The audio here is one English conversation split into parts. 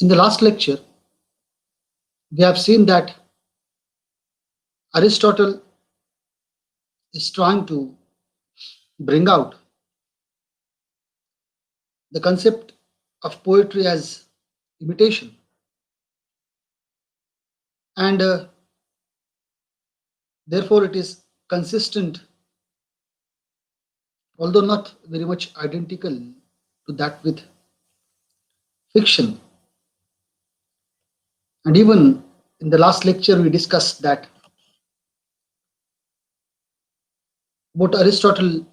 In the last lecture, we have seen that Aristotle is trying to bring out the concept of poetry as imitation, and therefore it is consistent, although not very much identical to that with fiction. And even in the last lecture, we discussed that what Aristotle,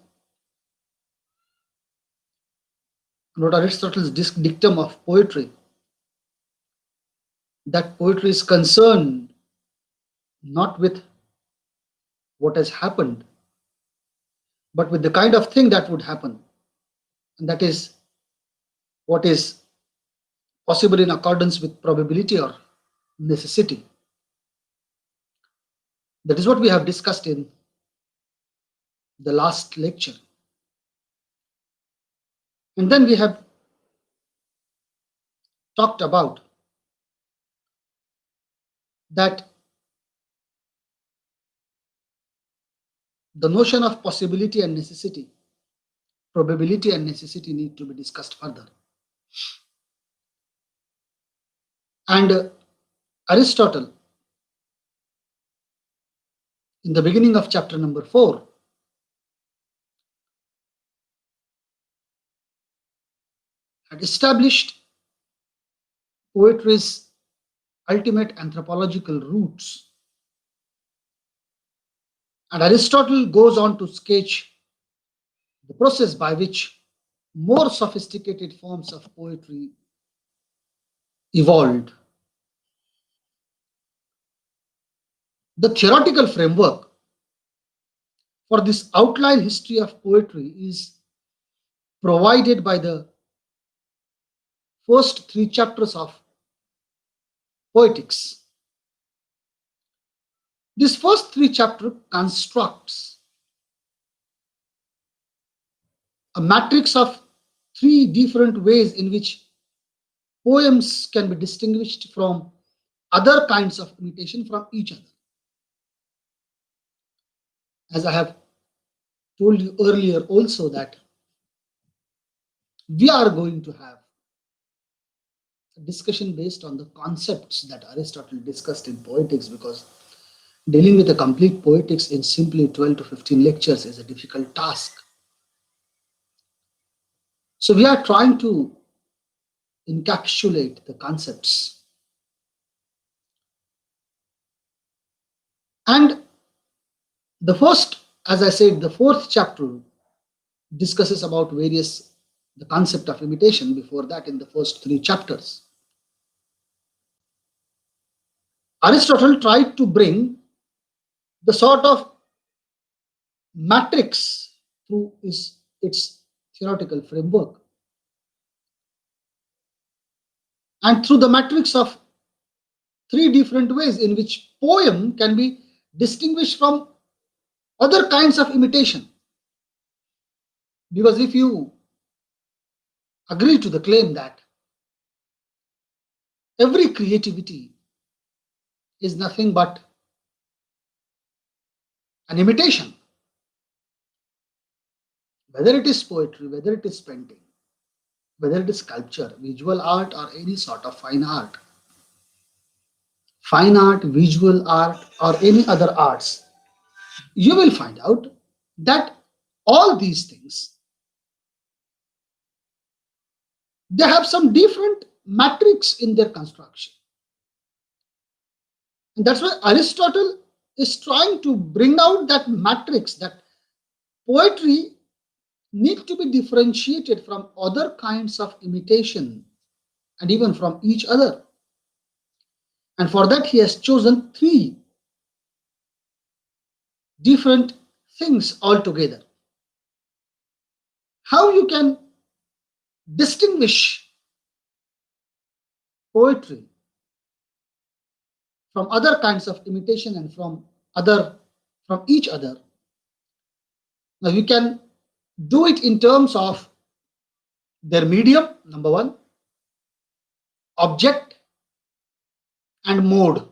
what Aristotle's dictum of poetry, that poetry is concerned not with what has happened, but with the kind of thing that would happen, and that is what is possible in accordance with probability or necessity. That is what we have discussed in the last lecture. And then we have talked about that the notion of possibility and necessity, probability and necessity need to be discussed further. And Aristotle, in the beginning of chapter number 4, had established poetry's ultimate anthropological roots. And Aristotle goes on to sketch the process by which more sophisticated forms of poetry evolved. The theoretical framework for this outline history of poetry is provided by the first 3 chapters of Poetics. This first 3 chapters constructs a matrix of 3 different ways in which poems can be distinguished from other kinds of imitation from each other. As I have told you earlier also, that we are going to have a discussion based on the concepts that Aristotle discussed in Poetics, because dealing with a complete Poetics in simply 12 to 15 lectures is a difficult task. So we are trying to encapsulate the concepts. And the first, as I said, the 4th chapter discusses about the concept of imitation. Before that, in the first 3 chapters, Aristotle tried to bring the sort of matrix through its theoretical framework. And through the matrix of 3 different ways in which poem can be distinguished from other kinds of imitation. Because if you agree to the claim that every creativity is nothing but an imitation, whether it is poetry, whether it is painting, whether it is sculpture, visual art, or any sort of fine art, visual art, or any other arts, you will find out that all these things, they have some different matrix in their construction. And that's why Aristotle is trying to bring out that matrix, that poetry need to be differentiated from other kinds of imitation and even from each other. And for that, he has chosen 3 different things altogether. How you can distinguish poetry from other kinds of imitation and from each other. Now you can do it in terms of their medium, number one, object, and mode.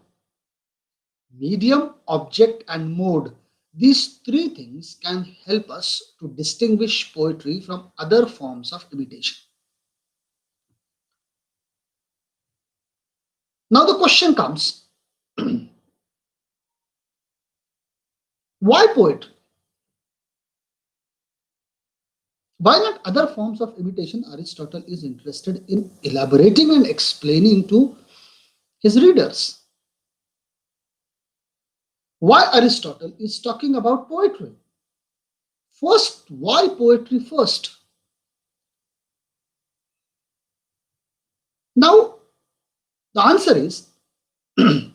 Medium, object, and mode. These three things can help us to distinguish poetry from other forms of imitation. Now the question comes, why poetry? Why not other forms of imitation? Aristotle is interested in elaborating and explaining to his readers. Why Aristotle is talking about poetry? First, why poetry first? Now, the answer is the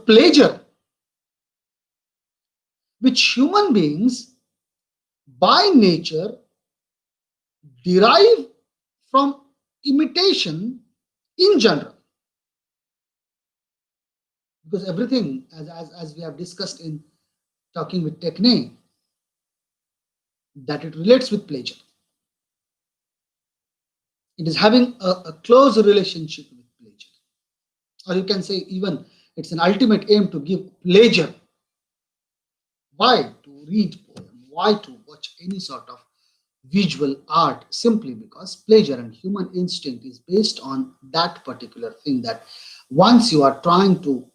pleasure which human beings by nature derive from imitation in general. Because everything, as we have discussed in talking with technique, that it relates with pleasure. It is having a close relationship with pleasure. Or you can say even it's an ultimate aim to give pleasure. Why to read poem? Why to watch any sort of visual art? Simply because pleasure and human instinct is based on that particular thing, that once you are trying to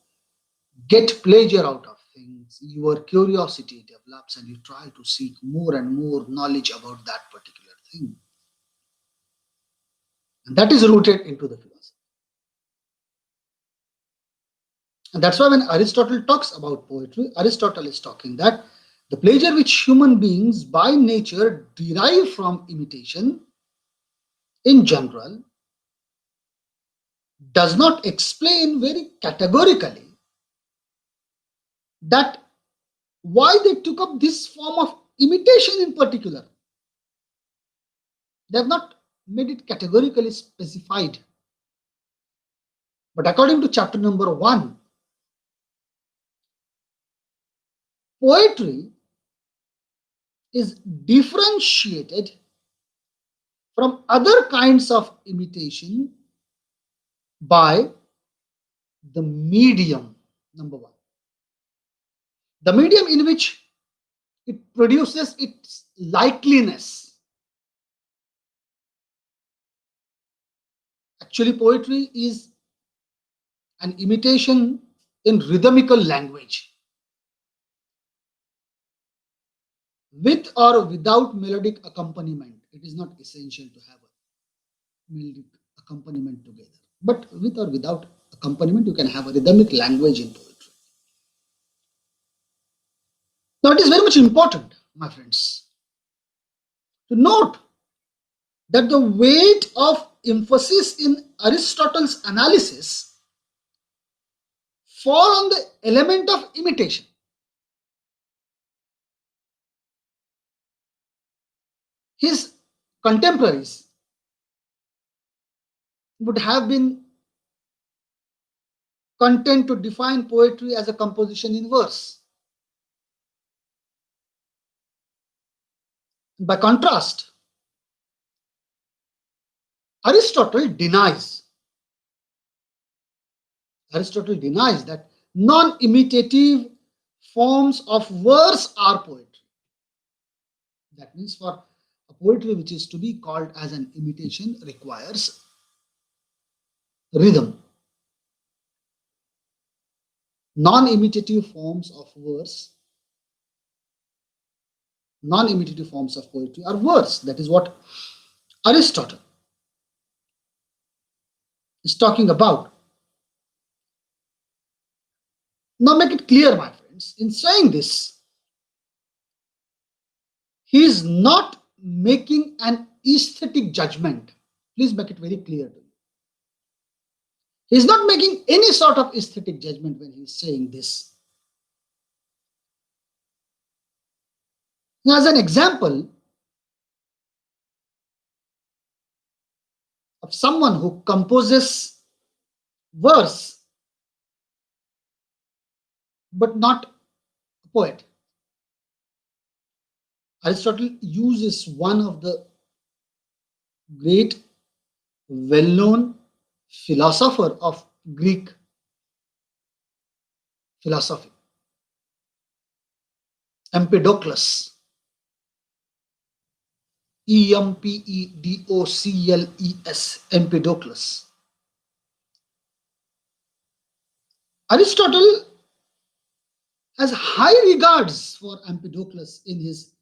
get pleasure out of things, your curiosity develops and you try to seek more and more knowledge about that particular thing. And that is rooted into the philosophy. And that's why when Aristotle talks about poetry, Aristotle is talking that the pleasure which human beings by nature derive from imitation in general does not explain very categorically that why they took up this form of imitation in particular. They have not made it categorically specified. But according to chapter number 1, poetry is differentiated from other kinds of imitation by the medium, number 1. The medium in which it produces its likeliness. Actually, poetry is an imitation in rhythmical language. With or without melodic accompaniment, it is not essential to have a melodic accompaniment together. But with or without accompaniment, you can have a rhythmic language in poetry. Now, it is very much important, my friends, to note that the weight of emphasis in Aristotle's analysis fall on the element of imitation. His contemporaries would have been content to define poetry as a composition in verse. By contrast, Aristotle denies Aristotle denies that non-imitative forms of verse are poetry. That means for a poetry which is to be called as an imitation requires rhythm. Non-imitative forms of verse, non-imitative forms of poetry are verse. That is what Aristotle is talking about. Now make it clear, my friends, in saying this, he is not making an aesthetic judgment. Please make it very clear to you. He is not making any sort of aesthetic judgment when he is saying this. Now, as an example of someone who composes verse but not a poet, Aristotle uses one of the great well-known philosopher of Greek philosophy, Empedocles, Empedocles. Aristotle has high regards for Empedocles in his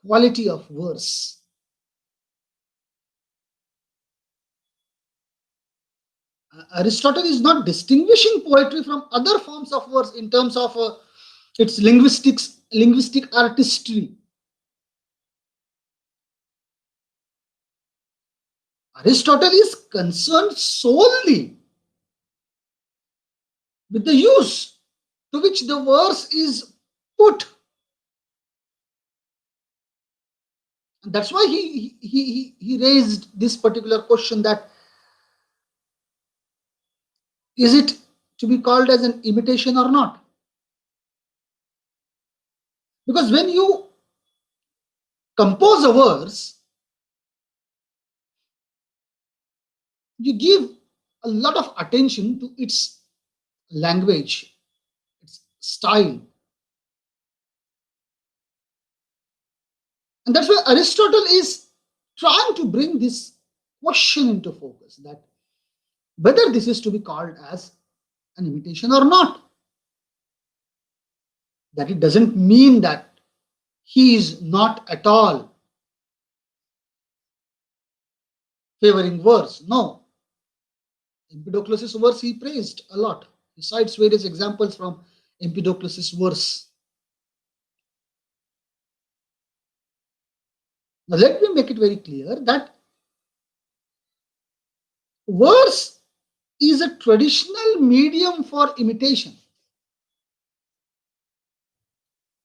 quality of verse. Aristotle is not distinguishing poetry from other forms of verse in terms of its linguistic artistry. Aristotle is concerned solely with the use to which the verse is put. And that's why he raised this particular question, that is it to be called as an imitation or not? Because when you compose a verse, you give a lot of attention to its language, its style. And that's why Aristotle is trying to bring this question into focus, that whether this is to be called as an imitation or not. That it doesn't mean that he is not at all favoring verse. No. Empedocles' verse he praised a lot. He cites various examples from Empedocles' verse. Now let me make it very clear that verse is a traditional medium for imitation.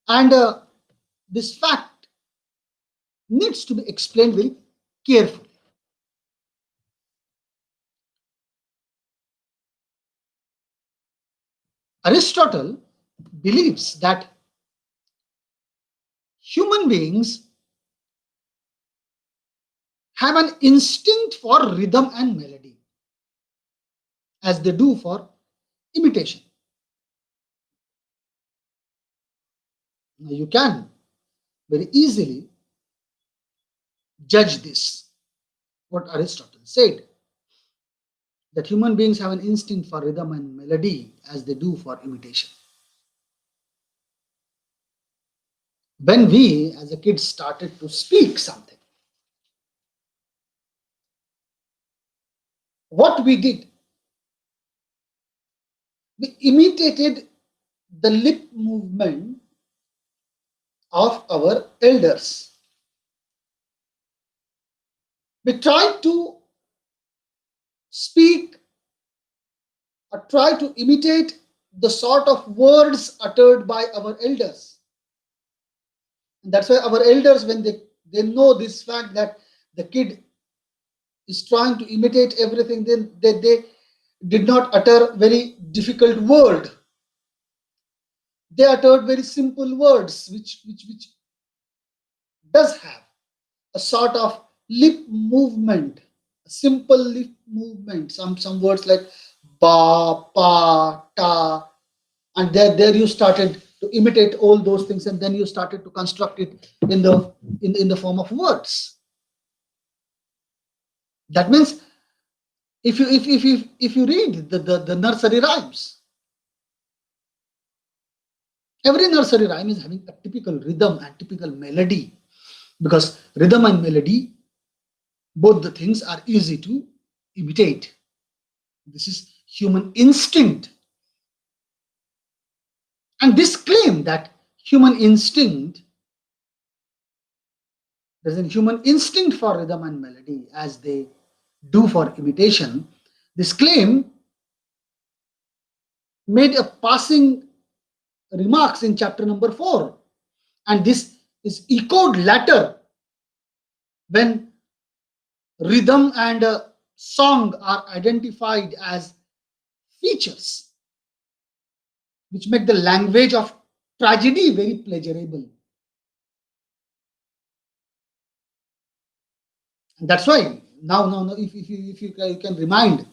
And this fact needs to be explained very carefully. Aristotle believes that human beings have an instinct for rhythm and melody, as they do for imitation. Now you can very easily judge this, what Aristotle said, that human beings have an instinct for rhythm and melody as they do for imitation. When we as a kid started to speak something, what we did, we imitated the lip movement of our elders. We tried to speak or try to imitate the sort of words uttered by our elders. And that's why our elders, when they know this fact that the kid is trying to imitate everything, then they did not utter very difficult word. They uttered very simple words, which does have a sort of lip movement, a simple lip movement. Some words like ba, pa, ta, and there you started to imitate all those things, and then you started to construct it in the form of words. That means if you read the nursery rhymes, every nursery rhyme is having a typical rhythm and typical melody, because rhythm and melody, both the things are easy to imitate. This is human instinct. And this claim that human instinct, there's a human instinct for rhythm and melody as they do for imitation, this claim made a passing remarks in chapter number 4. And this is echoed later when rhythm and song are identified as features which make the language of tragedy very pleasurable. And that's why Now, if you can remind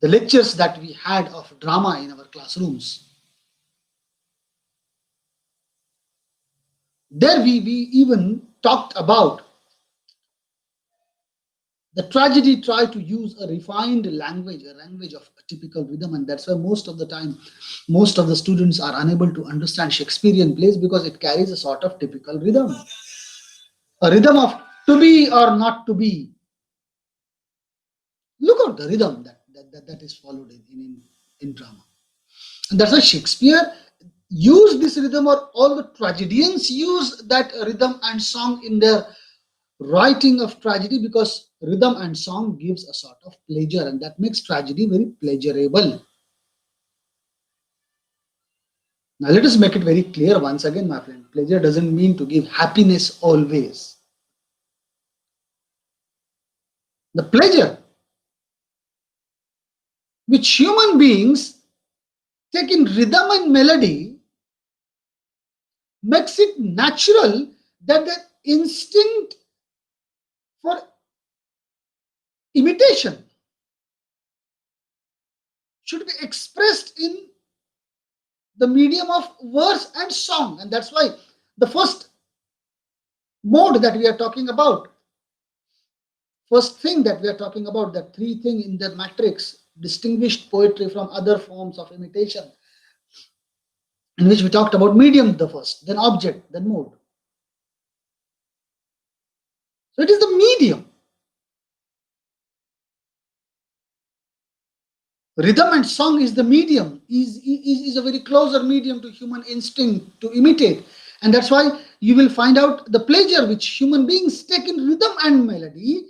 the lectures that we had of drama in our classrooms, there we even talked about the tragedy tried to use a refined language, a language of a typical rhythm, and that's why most of the time, most of the students are unable to understand Shakespearean plays because it carries a sort of typical rhythm, a rhythm of to be or not to be. Look at the rhythm that is followed in drama. And that's why Shakespeare used this rhythm, or all the tragedians use that rhythm and song in their writing of tragedy, because rhythm and song gives a sort of pleasure, and that makes tragedy very pleasurable. Now let us make it very clear once again, my friend. Pleasure doesn't mean to give happiness always. The pleasure which human beings take in rhythm and melody makes it natural that the instinct for imitation should be expressed in the medium of verse and song. And that's why the first mode that we are talking about, first thing that we are talking about, that three thing in the matrix distinguished poetry from other forms of imitation, in which we talked about medium the first, then object, then mode. So it is the medium. Rhythm and song is the medium, is a very closer medium to human instinct to imitate. And that's why you will find out the pleasure which human beings take in rhythm and melody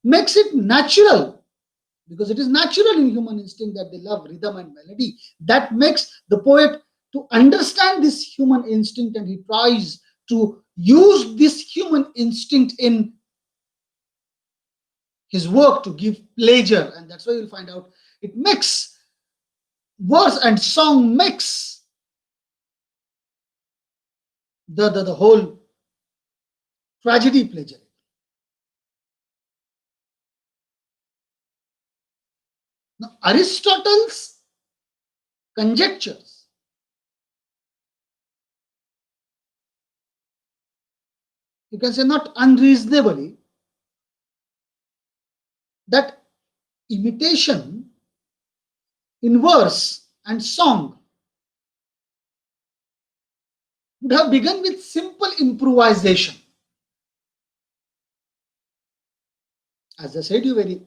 makes it natural, because it is natural in human instinct that they love rhythm and melody. That makes the poet to understand this human instinct, and he tries to use this human instinct in his work to give pleasure. And that's why you'll find out it makes verse and song makes the whole tragedy pleasure. Now, Aristotle's conjectures, you can say not unreasonably, that imitation in verse and song would have begun with simple improvisation. As I said you very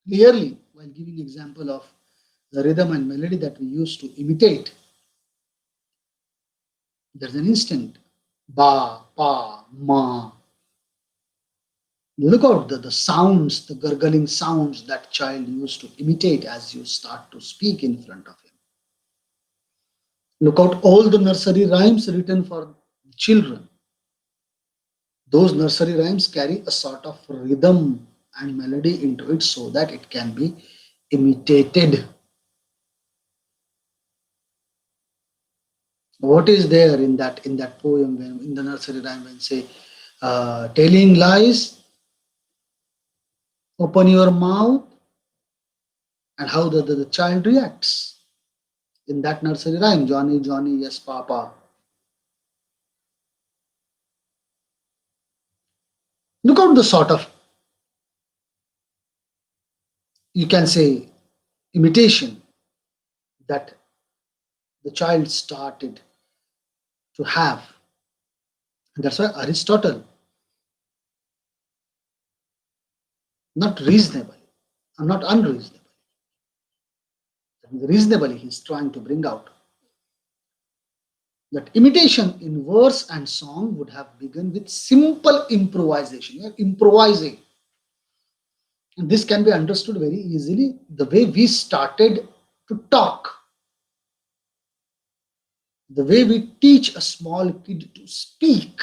clearly while giving example of the rhythm and melody that we use to imitate, there's an instinct. Ba, pa, ma. Look out the sounds, the gurgling sounds that child used to imitate as you start to speak in front of him. Look out all the nursery rhymes written for children. Those nursery rhymes carry a sort of rhythm and melody into it so that it can be imitated. What is there in that poem, when in the nursery rhyme, when say telling lies, open your mouth, and how the child reacts in that nursery rhyme, Johnny, Johnny, yes, Papa. Look out the sort of, you can say, imitation that the child started to have. And that's why Aristotle, not reasonably, and not unreasonably, reasonably he's trying to bring out that imitation in verse and song would have begun with simple improvisation. You're improvising. And this can be understood very easily the way we started to talk, the way we teach a small kid to speak,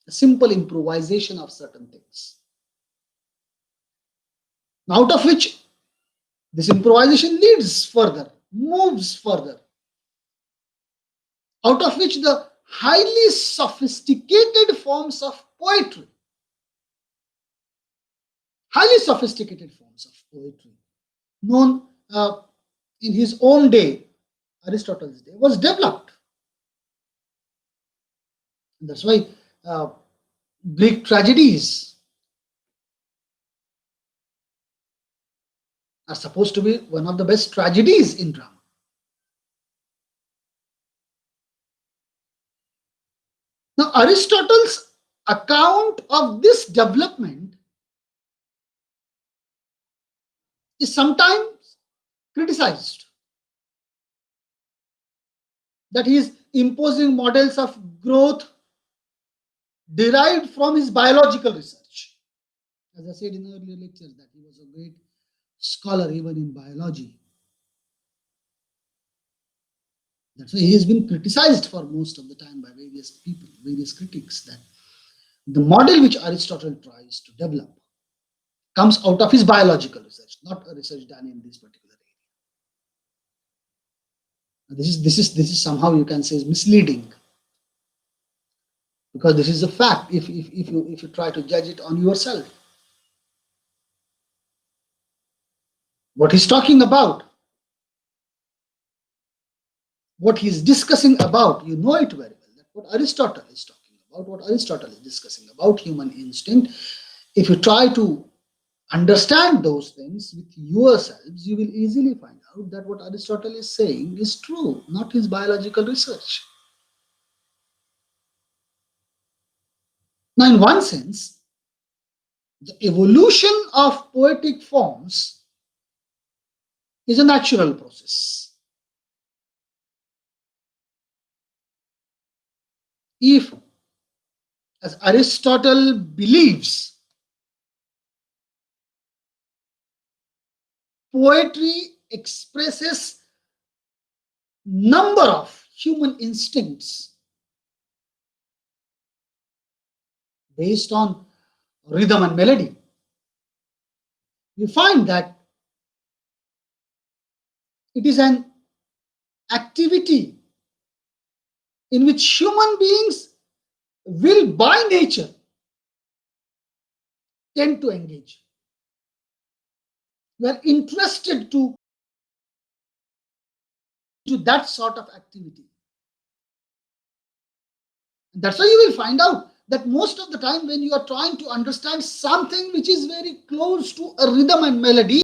a simple improvisation of certain things. Out of which this improvisation leads further, moves further, out of which the highly sophisticated forms of poetry highly sophisticated forms of poetry, known in his own day, Aristotle's day, was developed. And that's why uh, Greek tragedies are supposed to be one of the best tragedies in drama. Now, Aristotle's account of this development is sometimes criticized, that he is imposing models of growth derived from his biological research. As I said in earlier lectures, that he was a great scholar even in biology. That's why he has been criticized for most of the time by various people, various critics, that the model which Aristotle tries to develop comes out of his biological research, not a research done in this particular area. This is somehow, you can say, is misleading, because this is a fact if you try to judge it on yourself. What he's talking about, what he's discussing about, you know it very well. That what Aristotle is talking about, what Aristotle is discussing about human instinct. If you try to understand those things with yourselves, you will easily find out that what Aristotle is saying is true, not his biological research. Now, in one sense, the evolution of poetic forms is a natural process. If, as Aristotle believes, poetry expresses number of human instincts based on rhythm and melody, we find that it is an activity in which human beings will by nature tend to engage. We are interested to that sort of activity. That's why you will find out that most of the time when you are trying to understand something which is very close to a rhythm and melody, you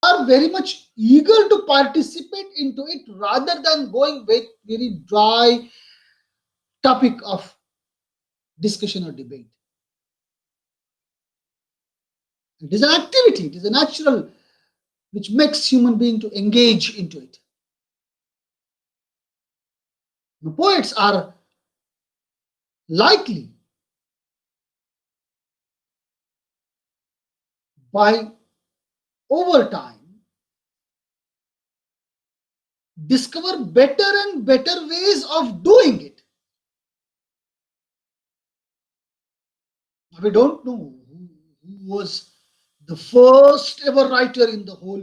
are very much eager to participate into it rather than going with very dry topic of discussion or debate. It is an activity, it is a natural which makes human being to engage into it. The poets are likely, by over time, discover better and better ways of doing it. We don't know who was the first ever writer in the whole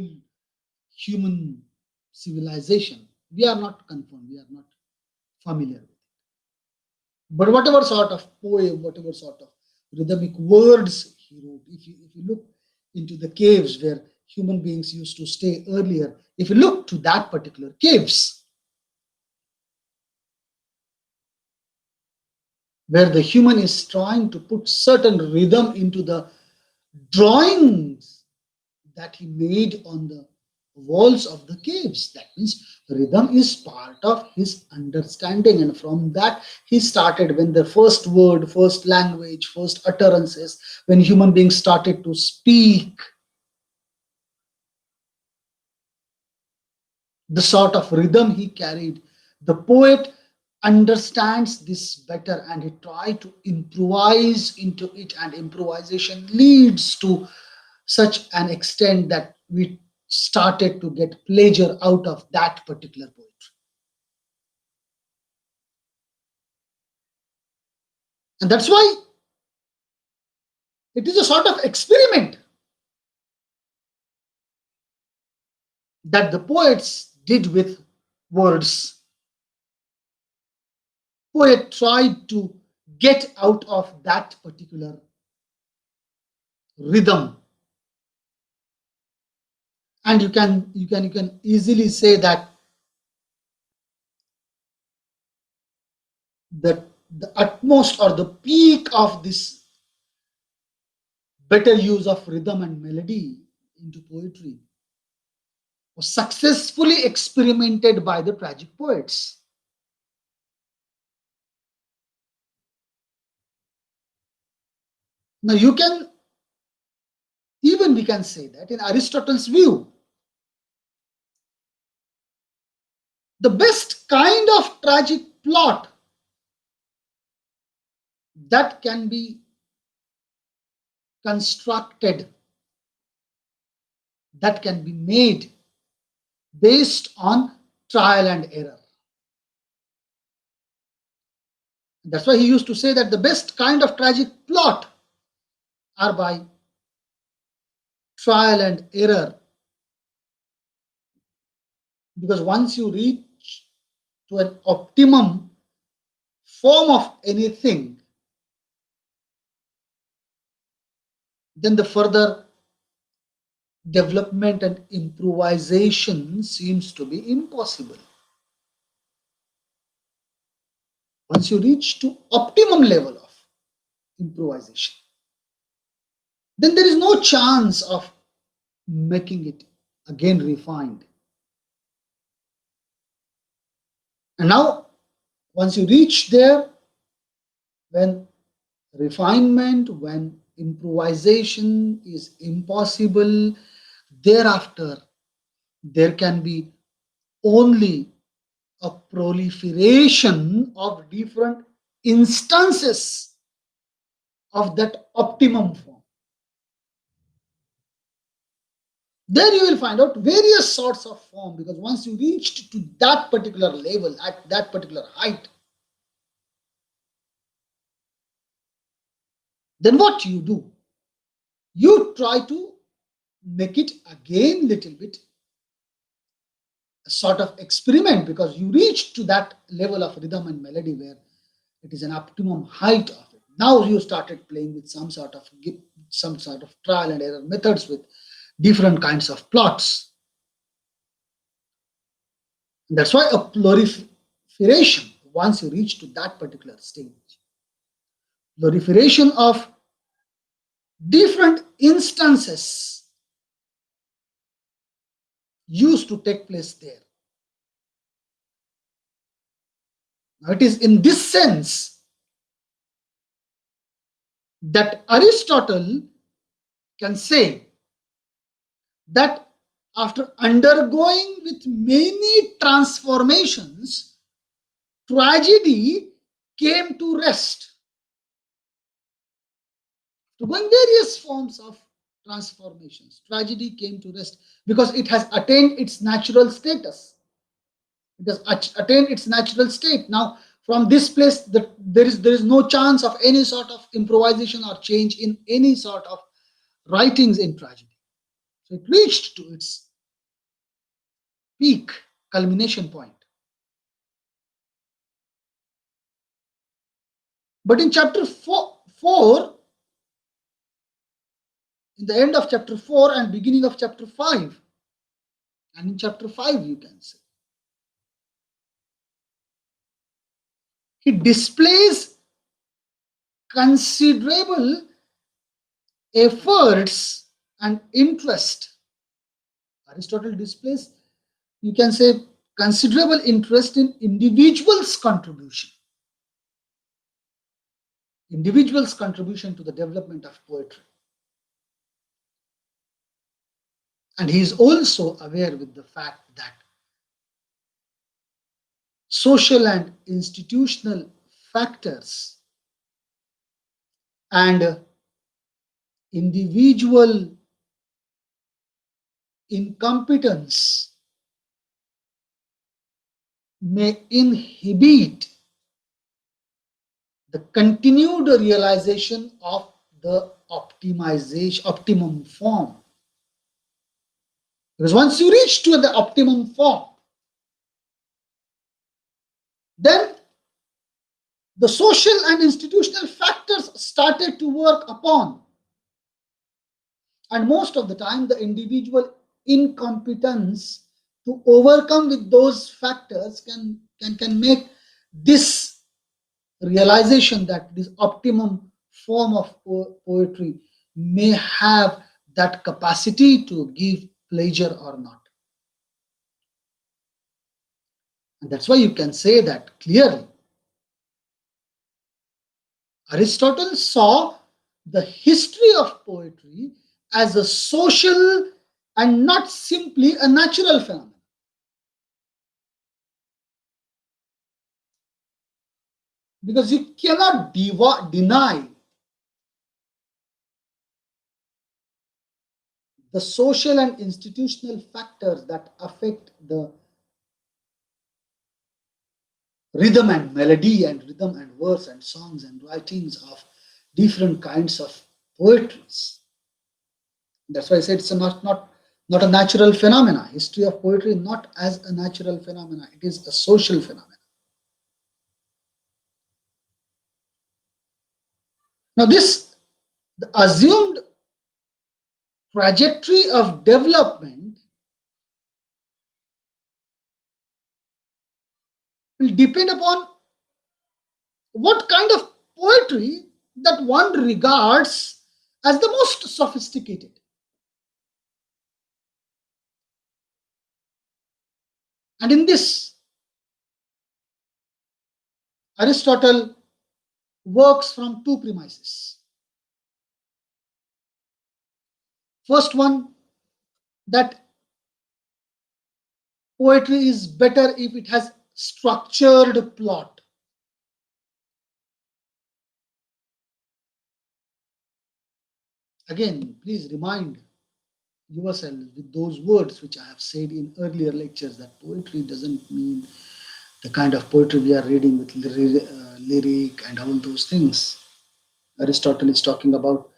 human civilization. We are not confirmed, we are not familiar with it. But whatever sort of poem, whatever sort of rhythmic words he wrote, if you look into the caves where human beings used to stay earlier, if you look to that particular caves, where the human is trying to put certain rhythm into the drawings that he made on the walls of the caves. That means rhythm is part of his understanding, and from that he started. When the first word, first language, first utterances, when human beings started to speak, the sort of rhythm he carried, the poet understands this better and he tried to improvise into it, and improvisation leads to such an extent that we started to get pleasure out of that particular poetry. And that's why it is a sort of experiment that the poets did with words. Poet tried to get out of that particular rhythm And you can easily say that the utmost or the peak of this better use of rhythm and melody into poetry was successfully experimented by the tragic poets. Now you can even we can say that in Aristotle's view, the best kind of tragic plot that can be constructed, that can be made based on trial and error. That's why he used to say that the best kind of tragic plot are by trial and error, because once you reach to an optimum form of anything, then the further development and improvisation seems to be impossible. Once you reach to optimum level of improvisation, then there is no chance of making it again refined. And now, once you reach there, when refinement, when improvisation is impossible, thereafter there can be only a proliferation of different instances of that optimum form. There you will find out various sorts of form, because once you reached to that particular level, at that particular height, then what you do? You try to make it again little bit a sort of experiment, because you reach to that level of rhythm and melody where it is an optimum height of it. Now you started playing with some sort of trial and error methods with different kinds of plots. That's why a proliferation, once you reach to that particular stage, proliferation of different instances used to take place there. Now, it is in this sense that Aristotle can say that after undergoing with many transformations, tragedy came to rest. To going various forms of transformations, tragedy came to rest because it has attained its natural status. It has attained its natural state. Now, from this place, there is no chance of any sort of improvisation or change in any sort of writings in tragedy. So it reached to its peak culmination point. But in chapter 4, in the end of chapter 4 and beginning of chapter 5, and in chapter 5, you can say, he displays considerable efforts and interest. Aristotle displays, you can say, considerable interest in individuals' contribution to the development of poetry. And he is also aware with the fact that social and institutional factors and individual incompetence may inhibit the continued realization of the optimum form. Because once you reach to the optimum form, then the social and institutional factors started to work upon. And most of the time, the individual incompetence to overcome with those factors can make this realization that this optimum form of poetry may have that capacity to give pleasure or not. And that's why you can say that clearly. Aristotle saw the history of poetry as a social and not simply a natural phenomenon. Because you cannot deny the social and institutional factors that affect the rhythm and melody and rhythm and verse and songs and writings of different kinds of poetries. That's why I said it's not a natural phenomena. History of poetry not as a natural phenomena. It is a social phenomena. Now this the assumed trajectory of development will depend upon what kind of poetry that one regards as the most sophisticated. And in this, Aristotle works from two premises. First one, that poetry is better if it has structured plot. Again, please remind yourself with those words which I have said in earlier lectures that poetry doesn't mean the kind of poetry we are reading with lyric and all those things. Aristotle is talking about,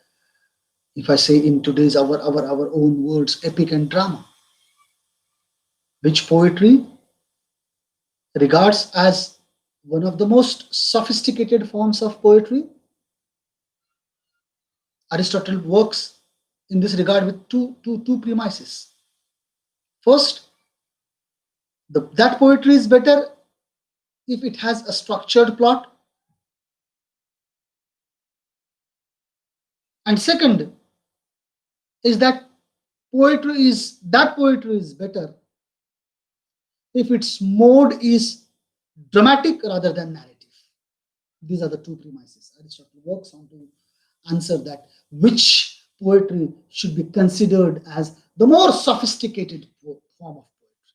if I say in today's our own words, epic and drama, which poetry regards as one of the most sophisticated forms of poetry. Aristotle works in this regard with two premises. First, that poetry is better if it has a structured plot. And second is that poetry is better if its mode is dramatic rather than narrative. These are the two premises Aristotle works on to answer that which poetry should be considered as the more sophisticated form of poetry.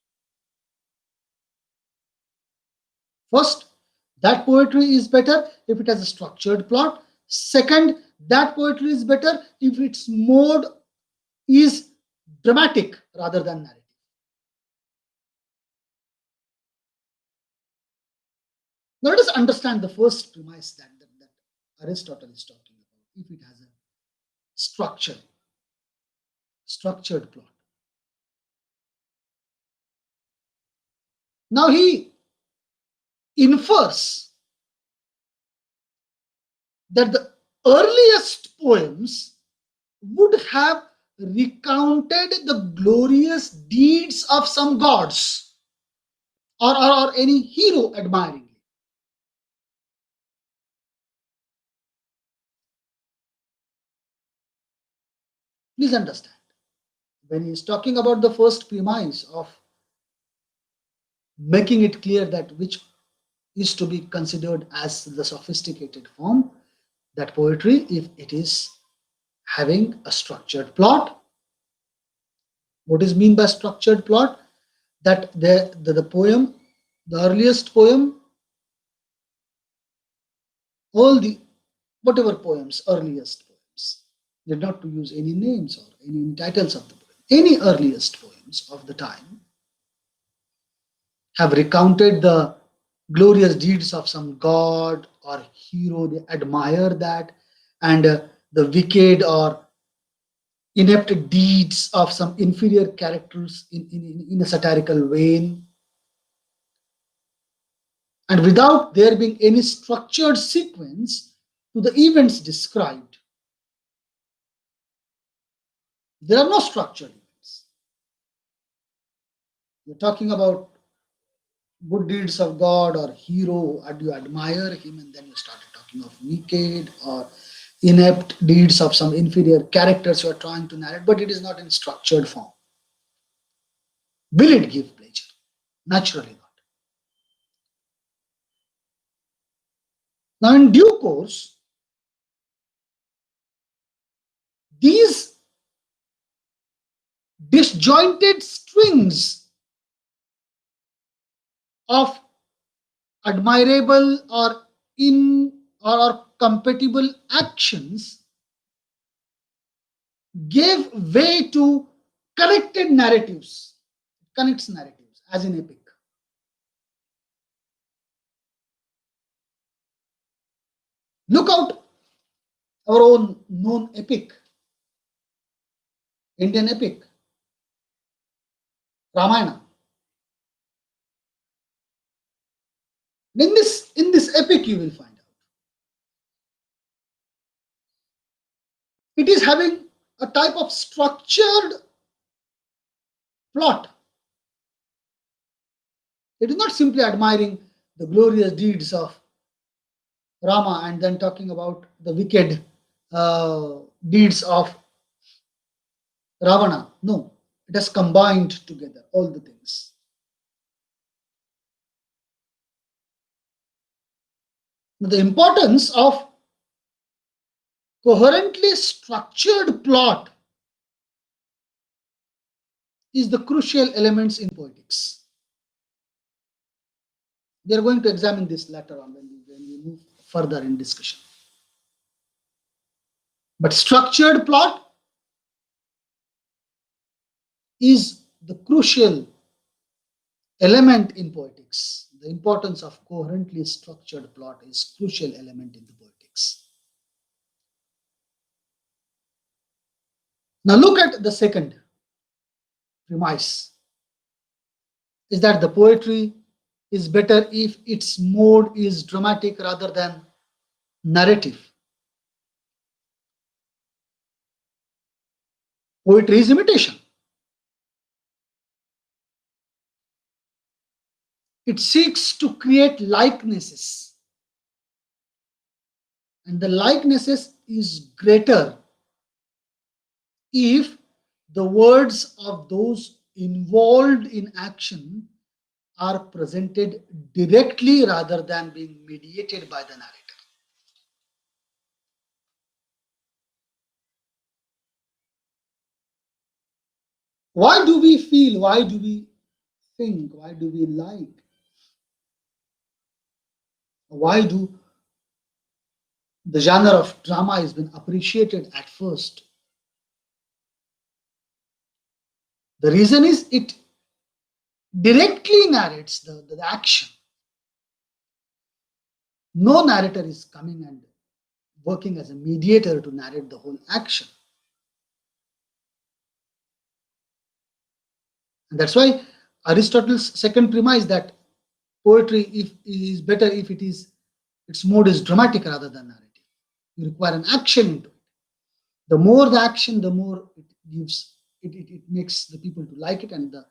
First, that poetry is better if it has a structured plot. Second, that poetry is better if its mode is dramatic rather than narrative. Now let us understand the first premise that Aristotle is talking about. If it has a structure, structured plot. Now he infers that the earliest poems would have recounted the glorious deeds of some gods or any hero admiringly. Please understand. When he is talking about the first premise of making it clear that which is to be considered as the sophisticated form, that poetry, if it is having a structured plot. What is mean by structured plot? That the poem, the earliest poem, all the whatever poems, earliest poems, need not to use any names or any titles of the poem. Any earliest poems of the time have recounted the glorious deeds of some god or hero. They admire that, and the wicked or inept deeds of some inferior characters in a satirical vein, and without there being any structured sequence to the events described. There are no structured events. You're talking about good deeds of God or hero, and you admire him, and then you started talking of wicked or inept deeds of some inferior characters you are trying to narrate, but it is not in structured form. Will it give pleasure? Naturally not. Now, in due course, these disjointed strings of admirable or in or compatible actions gave way to connected narratives, connects narratives, as in epic. Look out our own known epic, Indian epic, Ramayana. In this epic, you will find out it is having a type of structured plot. It is not simply admiring the glorious deeds of Rama and then talking about the wicked deeds of Ravana. No, it has combined together all the things. The importance of coherently structured plot is the crucial elements in poetics. We are going to examine this later on when we move further in discussion. But structured plot is the crucial element in poetics. The importance of coherently structured plot is crucial element in the poetics. Now look at the second premise, is that the poetry is better if its mode is dramatic rather than narrative. Poetry is imitation. It seeks to create likenesses, and the likenesses is greater if the words of those involved in action are presented directly rather than being mediated by the narrator. Why do we feel? Why do we think? Why do we like? Why do the genre of drama has been appreciated at first? The reason is it directly narrates the action. No narrator is coming and working as a mediator to narrate the whole action. And that's why Aristotle's second premise that poetry is better if its mode is dramatic rather than narrative. You require an action into it. The more the action, the more it gives it makes the people to like it, and the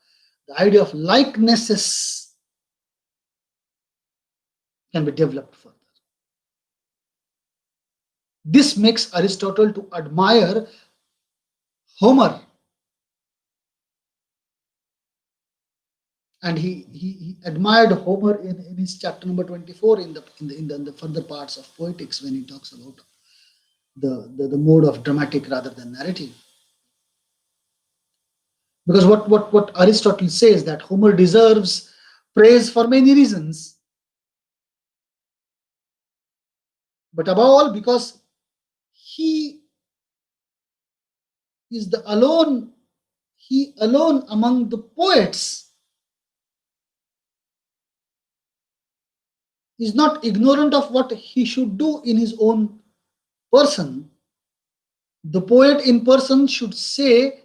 idea of likenesses can be developed further. This makes Aristotle to admire Homer, and he admired Homer in his chapter number 24 in the further parts of Poetics when he talks about the mode of dramatic rather than narrative. Because what Aristotle says that Homer deserves praise for many reasons, but above all because he is he alone among the poets is not ignorant of what he should do in his own person. The poet in person should say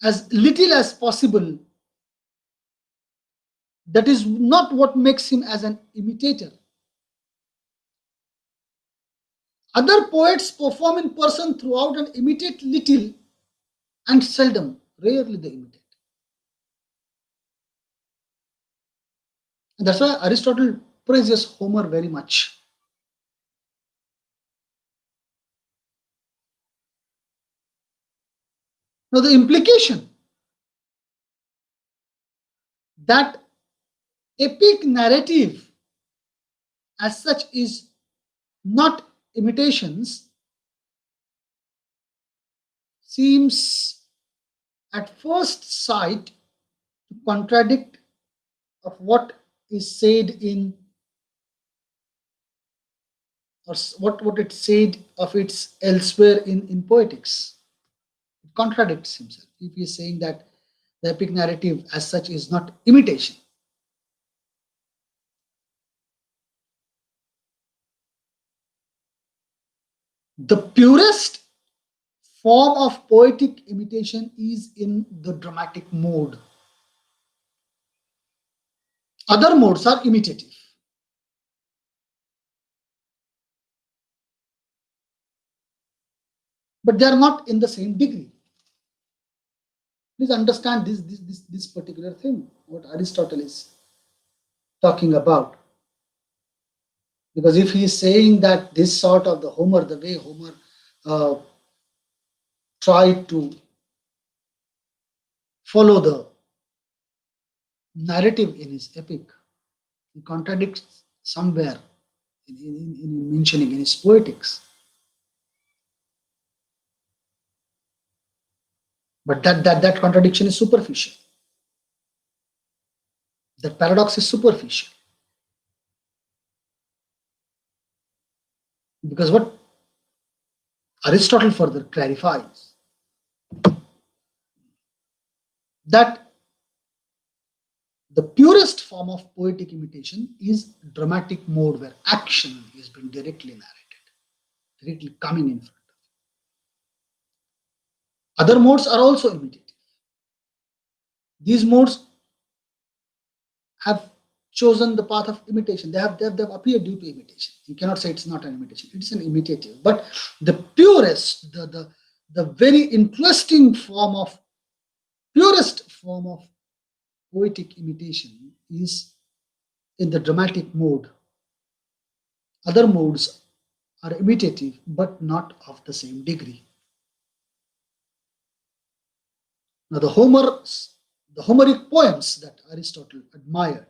as little as possible. That is not what makes him as an imitator. Other poets perform in person throughout and imitate little and seldom, rarely they imitate. And that's why Aristotle praises Homer very much. Now, the implication that epic narrative as such is not imitations seems at first sight to contradict of what is said in, or what it said of its elsewhere in Poetics. It contradicts himself if he is saying that the epic narrative as such is not imitation. The purest form of poetic imitation is in the dramatic mode. Other modes are imitative, but they are not in the same degree. Please understand this particular thing, what Aristotle is talking about. Because if he is saying that this sort of the Homer, the way Homer uh, tried to follow the narrative in his epic, he contradicts somewhere in mentioning in his poetics. But that contradiction is superficial. That paradox is superficial. Because what Aristotle further clarifies that the purest form of poetic imitation is dramatic mode where action is being directly narrated, directly coming in front. Other modes are also imitative. These modes have chosen the path of imitation. They've appeared due to imitation. You cannot say it's not an imitation. It's an imitative. But the purest, the very interesting form of purest form of poetic imitation is in the dramatic mode. Other modes are imitative, but not of the same degree. Now, the Homeric poems that Aristotle admired,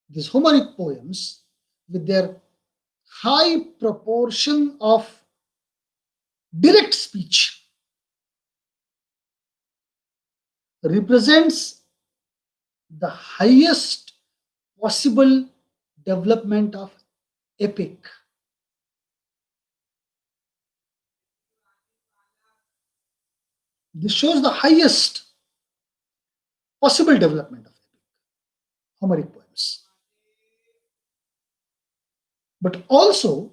these Homeric poems, with their high proportion of direct speech, represents the highest possible development of epic. This shows the highest possible development of epic, Homeric poems, but also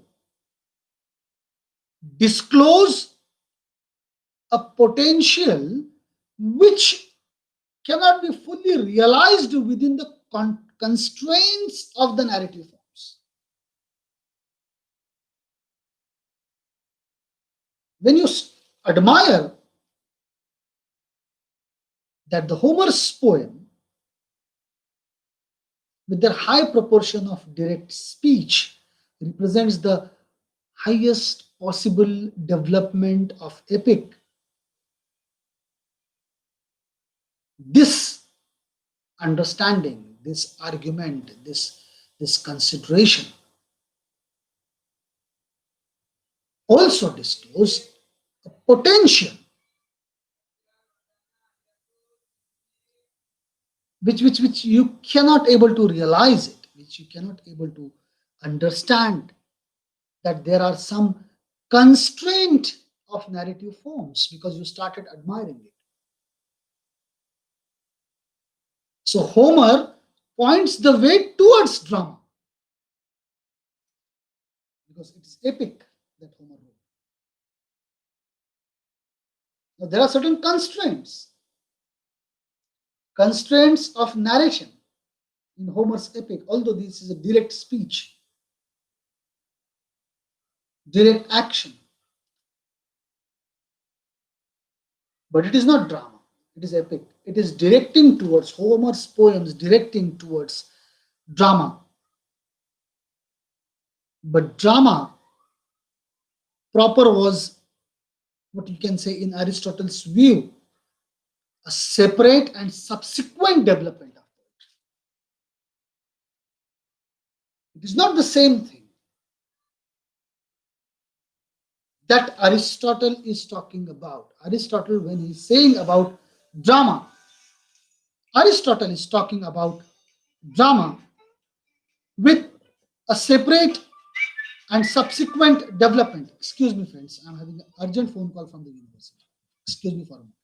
disclose a potential which cannot be fully realized within the constraints of the narrative forms. When you admire that the Homer's poem, with their high proportion of direct speech, represents the highest possible development of epic, this understanding, this argument, this consideration also disclose a potential which you cannot able to realize it, which you cannot able to understand, that there are some constraint of narrative forms because you started admiring it. So Homer points the way towards drama because it is epic that Homer wrote. Now there are certain constraints of narration in Homer's epic, although this is a direct speech, direct action, but it is not drama. It is epic. It is directing towards Homer's poems, directing towards drama. But drama proper was what you can say in Aristotle's view, a separate and subsequent development of poetry. It is not the same thing that Aristotle is talking about. Aristotle, when he's saying about drama, Aristotle is talking about drama with a separate and subsequent development. Excuse me, friends, I'm having an urgent phone call from the university. Excuse me for a moment.